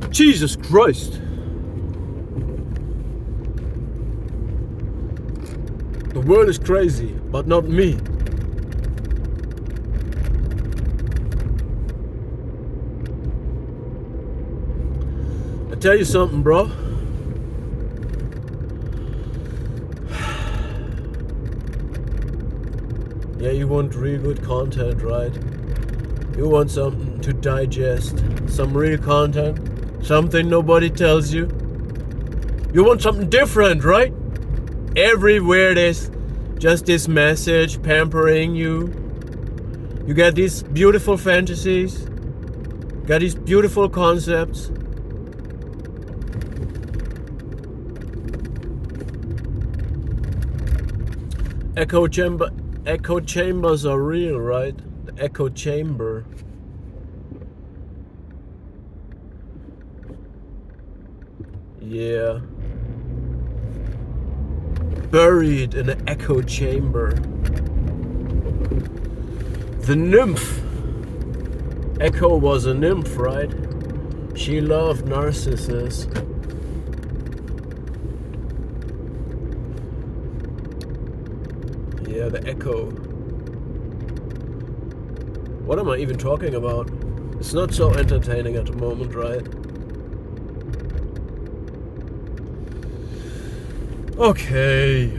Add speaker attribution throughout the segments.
Speaker 1: Jesus Christ. The world is crazy, but not me. I tell you something, bro. Yeah, you want real good content, right? You want something to digest, some real content, something nobody tells you. You want something different, right? Everywhere there's just this message pampering you. You get these beautiful fantasies, got these beautiful concepts. Echo chambers are real, right? The echo chamber. Yeah. Buried in an echo chamber. The nymph. Echo was a nymph, right? She loved Narcissus. Yeah, the echo. What am I even talking about? It's not so entertaining at the moment, right? Okay.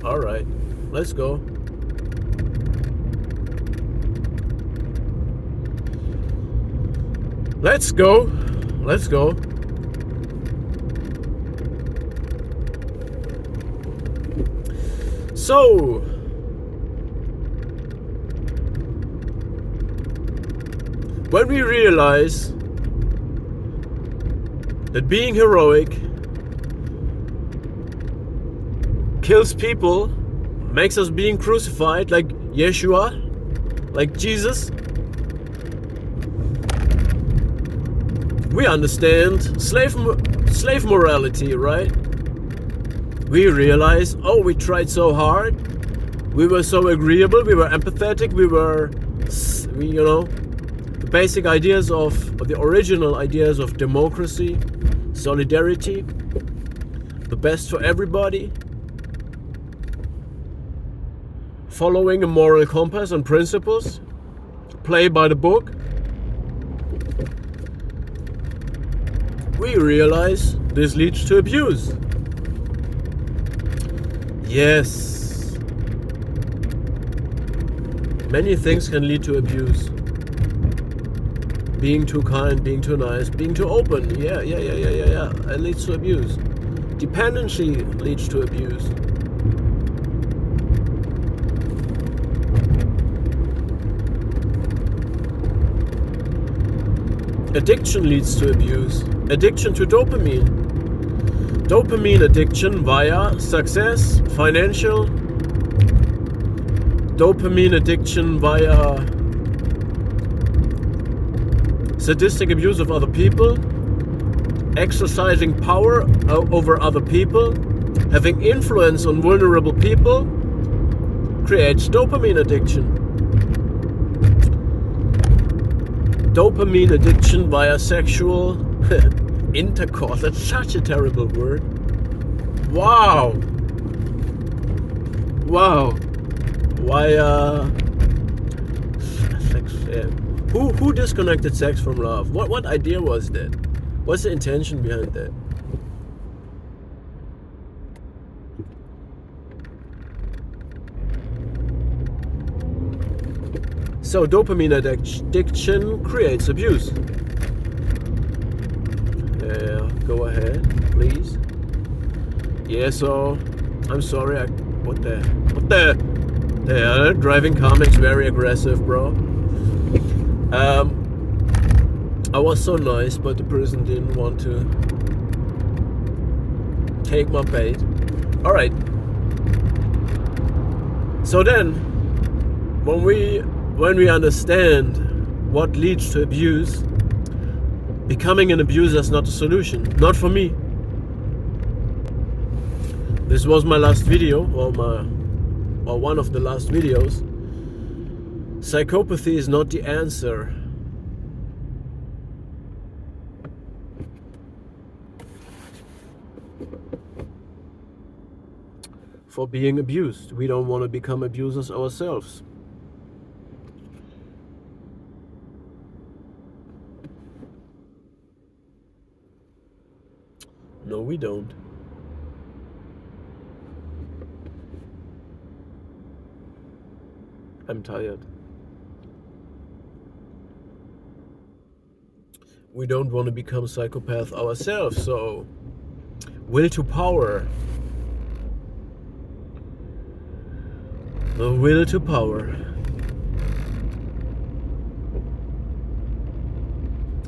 Speaker 1: Alright, let's go. Let's go. So, when we realize that being heroic kills people, makes us being crucified like Yeshua, like Jesus, we understand slave morality, right? We realize, oh, we tried so hard, we were so agreeable, we were empathetic, we the basic ideas of the original ideas of democracy, solidarity, the best for everybody, following a moral compass and principles, play by the book. We realize this leads to abuse. Yes. Many things can lead to abuse. Being too kind, being too nice, being too open. Yeah. It leads to abuse. Dependency leads to abuse. Addiction leads to abuse. Addiction to dopamine. Dopamine addiction via success, financial. Dopamine addiction via sadistic abuse of other people, exercising power over other people, having influence on vulnerable people, creates dopamine addiction. Dopamine addiction via sexual intercourse. That's such a terrible word. Wow. Why sex? Who disconnected sex from love? What idea was that? What's the intention behind that? So dopamine addiction creates abuse. Yeah, go ahead, please. Yeah, so I'm sorry. What the? Yeah, driving car makes very aggressive, bro. I was so nice, but the person didn't want to take my bait. All right. So then, when we understand what leads to abuse, becoming an abuser is not the solution. Not for me. This was my last video, or one of the last videos. Psychopathy is not the answer. For being abused. We don't want to become abusers ourselves. No, we don't. I'm tired. We don't want to become psychopaths ourselves, so will to power. The will to power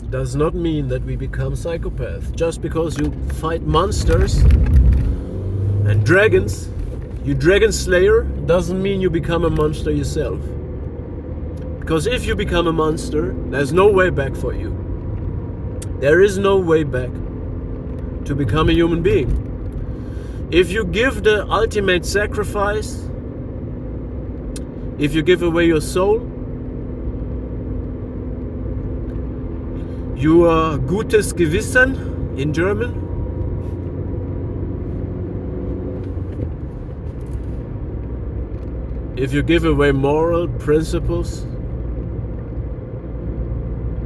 Speaker 1: does not mean that we become psychopaths. Just because you fight monsters and dragons, you dragon slayer, doesn't mean you become a monster yourself. Because if you become a monster, there's no way back for you. There is no way back to become a human being. If you give the ultimate sacrifice, if you give away your soul, your gutes Gewissen in German, if you give away moral principles,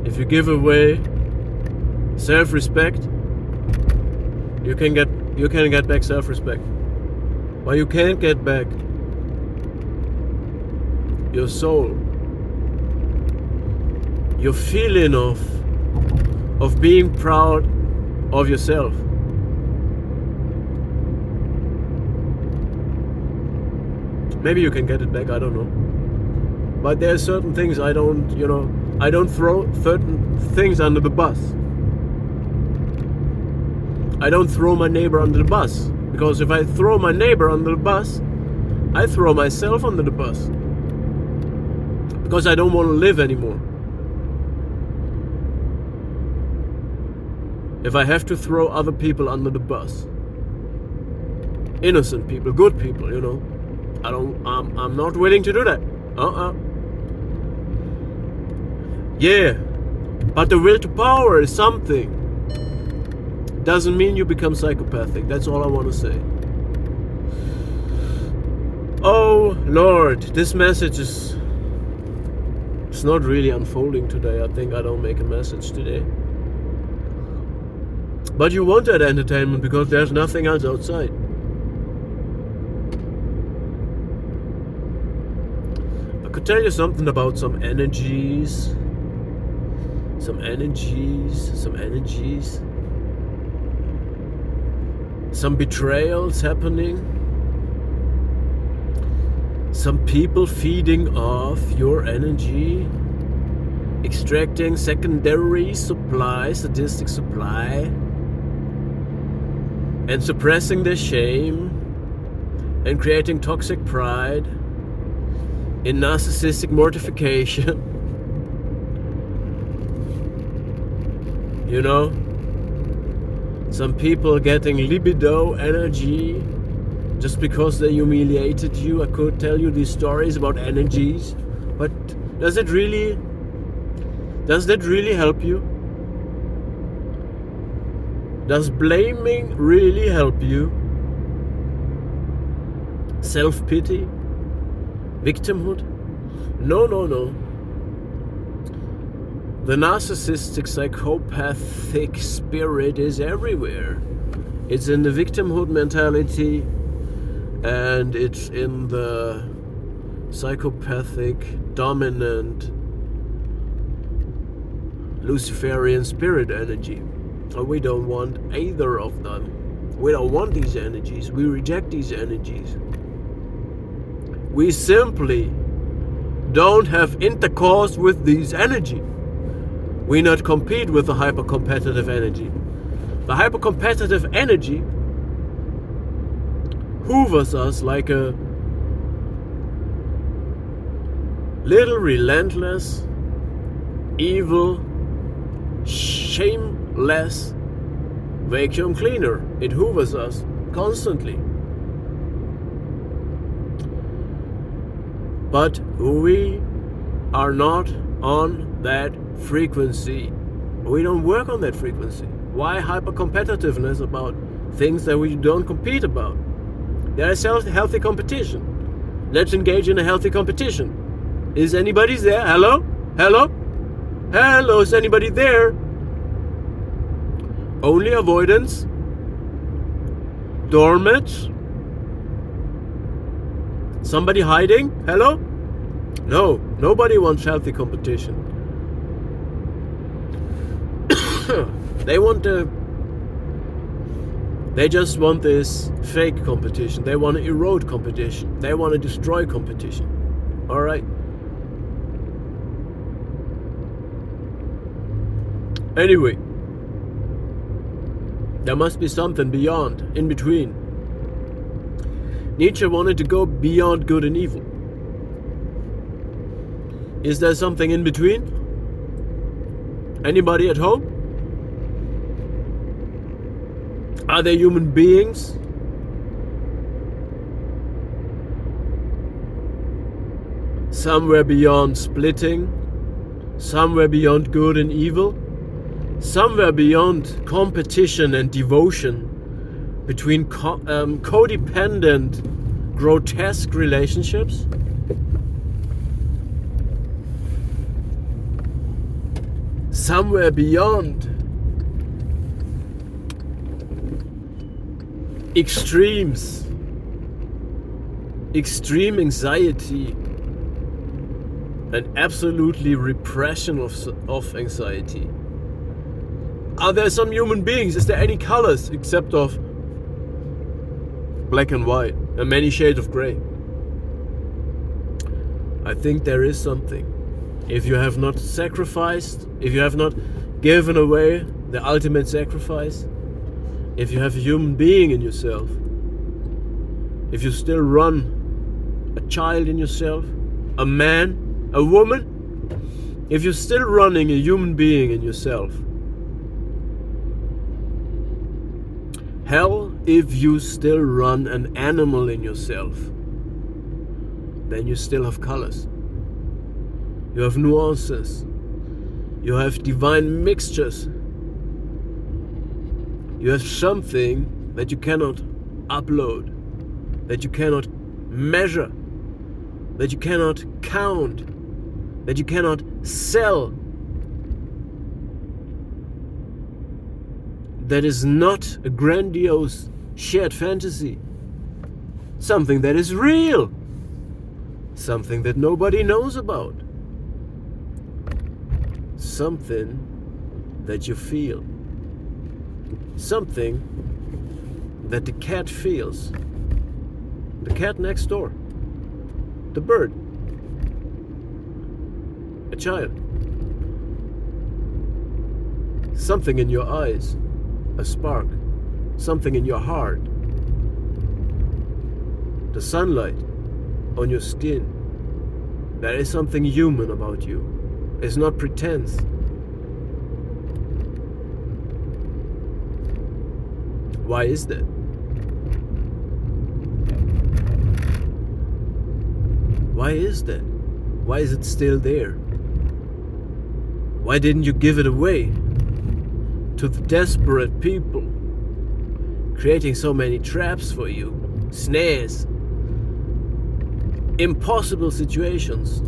Speaker 1: if you give away self-respect, you can get back self-respect, but you can't get back your soul, your feeling of being proud of yourself. Maybe you can get it back, I don't know. But there are certain things I don't throw certain things under the bus. I don't throw my neighbor under the bus, because if I throw my neighbor under the bus, I throw myself under the bus. Because I don't want to live anymore. If I have to throw other people under the bus, innocent people, good people, I'm not willing to do that. Yeah, but the will to power is something. Doesn't mean you become psychopathic. That's all I want to say. Oh Lord, this message is it's not really unfolding today. I think I don't make a message today. But you want that entertainment because there's nothing else outside. I could tell you something about some energies. Some betrayals happening. Some people feeding off your energy, extracting secondary supply, sadistic supply, and suppressing their shame, and creating toxic pride in narcissistic mortification. Some people getting libido energy just because they humiliated you. I could tell you these stories about energies, but does that really help you? Does blaming really help you? Self-pity? Victimhood? No. The narcissistic, psychopathic spirit is everywhere. It's in the victimhood mentality, and it's in the psychopathic, dominant, Luciferian spirit energy. We don't want either of them. We don't want these energies. We reject these energies. We simply don't have intercourse with these energy. We not compete with the hyper-competitive energy. The hyper-competitive energy hoovers us like a little relentless, evil, shameless vacuum cleaner. It hoovers us constantly. But we are not on that frequency. We don't work on that frequency. Why hyper-competitiveness about things that we don't compete about? There is healthy competition. Let's engage in a healthy competition. Is anybody there? Hello? Hello? Hello, is anybody there? Only avoidance? Doormats? Somebody hiding? Hello? No, nobody wants healthy competition. They just want this fake competition. They want to erode competition. They want to destroy competition. All right. Anyway, there must be something beyond, in between. Nietzsche wanted to go beyond good and evil. Is there something in between? Anybody at home? Are there human beings? Somewhere beyond splitting? Somewhere beyond good and evil? Somewhere beyond competition and devotion between codependent, grotesque relationships? Somewhere beyond extremes, extreme anxiety and absolutely repression of anxiety. Are there some human beings? Is there any colors except of black and white and many shades of gray? I think there is something. If you have not sacrificed, if you have not given away the ultimate sacrifice, if you have a human being in yourself, if you still run a child in yourself, a man, a woman, if you're still running a human being in yourself, hell, if you still run an animal in yourself, then you still have colors. You have nuances. You have divine mixtures. You have something that you cannot upload, that you cannot measure, that you cannot count, that you cannot sell. That is not a grandiose shared fantasy. Something that is real. Something that nobody knows about. Something that you feel. Something that the cat feels. The cat next door. The bird. A child. Something in your eyes. A spark, something in your heart, the sunlight on your skin. There is something human about you. It's not pretense. Why is that? Why is that? Why is it still there? Why didn't you give it away to the desperate people, creating so many traps for you, snares, impossible situations,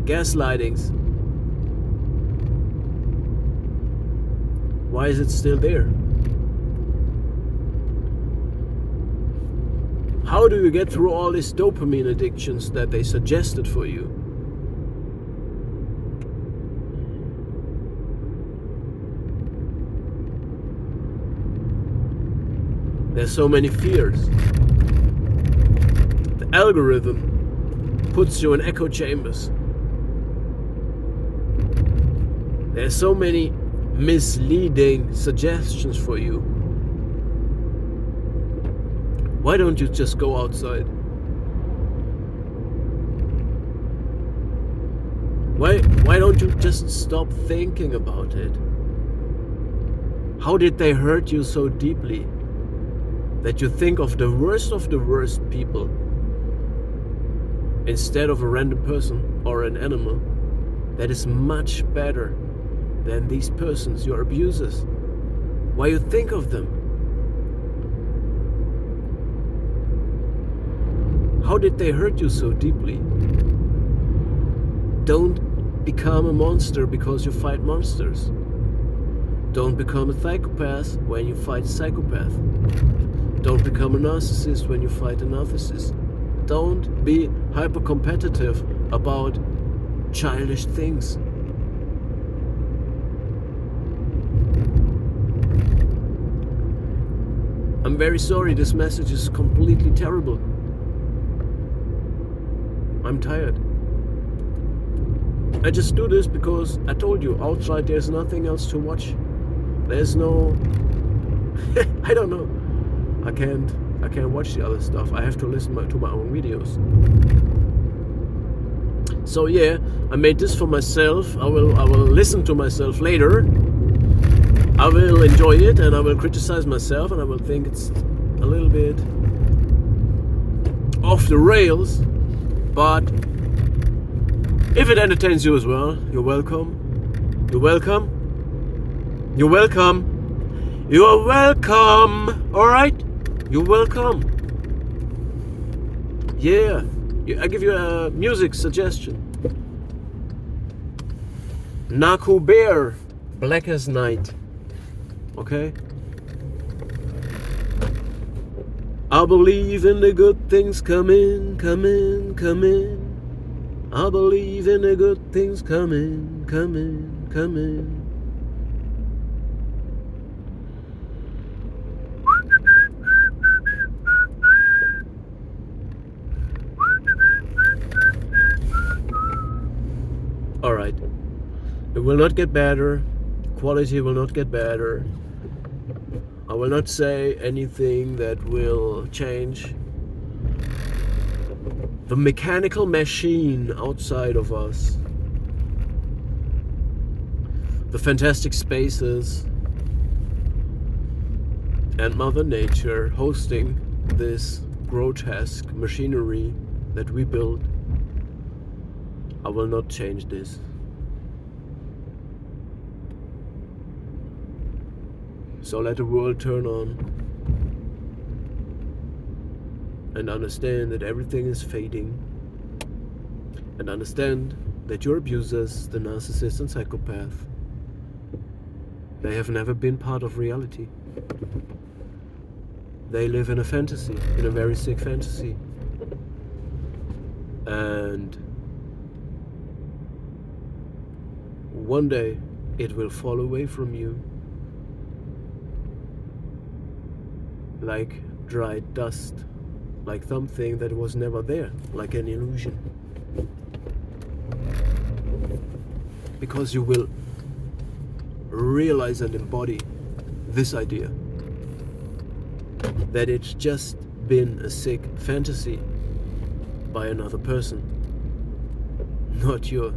Speaker 1: gaslightings? Why is it still there? How do you get through all these dopamine addictions that they suggested for you? There's so many fears. The algorithm puts you in echo chambers. There's so many misleading suggestions for you. Why don't you just go outside? Why don't you just stop thinking about it? How did they hurt you so deeply that you think of the worst people instead of a random person or an animal, that is much better than these persons, your abusers. Why you think of them? How did they hurt you so deeply? Don't become a monster because you fight monsters. Don't become a psychopath when you fight a psychopath. Don't become a narcissist when you fight a narcissist. Don't be hyper-competitive about childish things. I'm very sorry, this message is completely terrible. I'm tired. I just do this because I told you, outside there's nothing else to watch. There's no... I don't know. I can't watch the other stuff. I have to listen to my own videos. So yeah, I made this for myself. I will listen to myself later. I will enjoy it and I will criticize myself and I will think it's a little bit off the rails. But if it entertains you as well, you're welcome. You're welcome. You're welcome. You are welcome. Alright? You're welcome. Yeah. I give you a music suggestion. Naku Bear, Black as Night. Okay? I believe in the good things coming, coming, coming. I believe in the good things coming, coming, coming. Alright. It will not get better. Quality will not get better. I will not say anything that will change the mechanical machine outside of us. The fantastic spaces and Mother Nature hosting this grotesque machinery that we built. I will not change this. So let the world turn on and understand that everything is fading, and understand that your abusers, the narcissist and psychopath, they have never been part of reality. They live in a fantasy, in a very sick fantasy. And one day it will fall away from you like dried dust, like something that was never there, like an illusion. Because you will realize and embody this idea that it's just been a sick fantasy by another person, not you.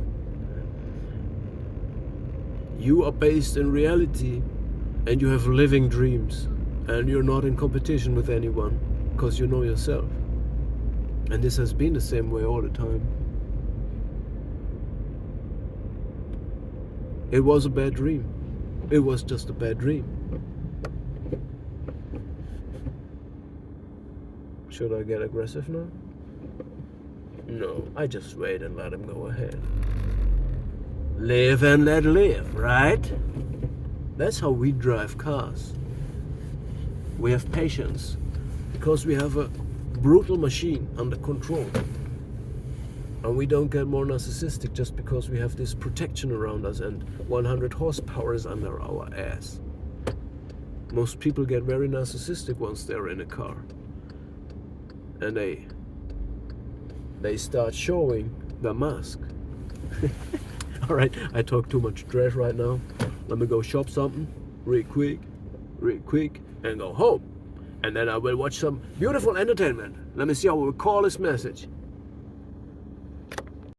Speaker 1: You are based in reality and you have living dreams, and you're not in competition with anyone because you know yourself. And this has been the same way all the time. It was a bad dream. It was just a bad dream. Should I get aggressive now? No, I just wait and let him go ahead. Live and let live, right? That's how we drive cars. We have patience because we have a brutal machine under control. And we don't get more narcissistic just because we have this protection around us and 100 horsepower is under our ass. Most people get very narcissistic once they're in a car. And they start showing the mask. Alright, I talk too much trash right now. Let me go shop something real quick, and go home. And then I will watch some beautiful entertainment. Let me see how we call this message.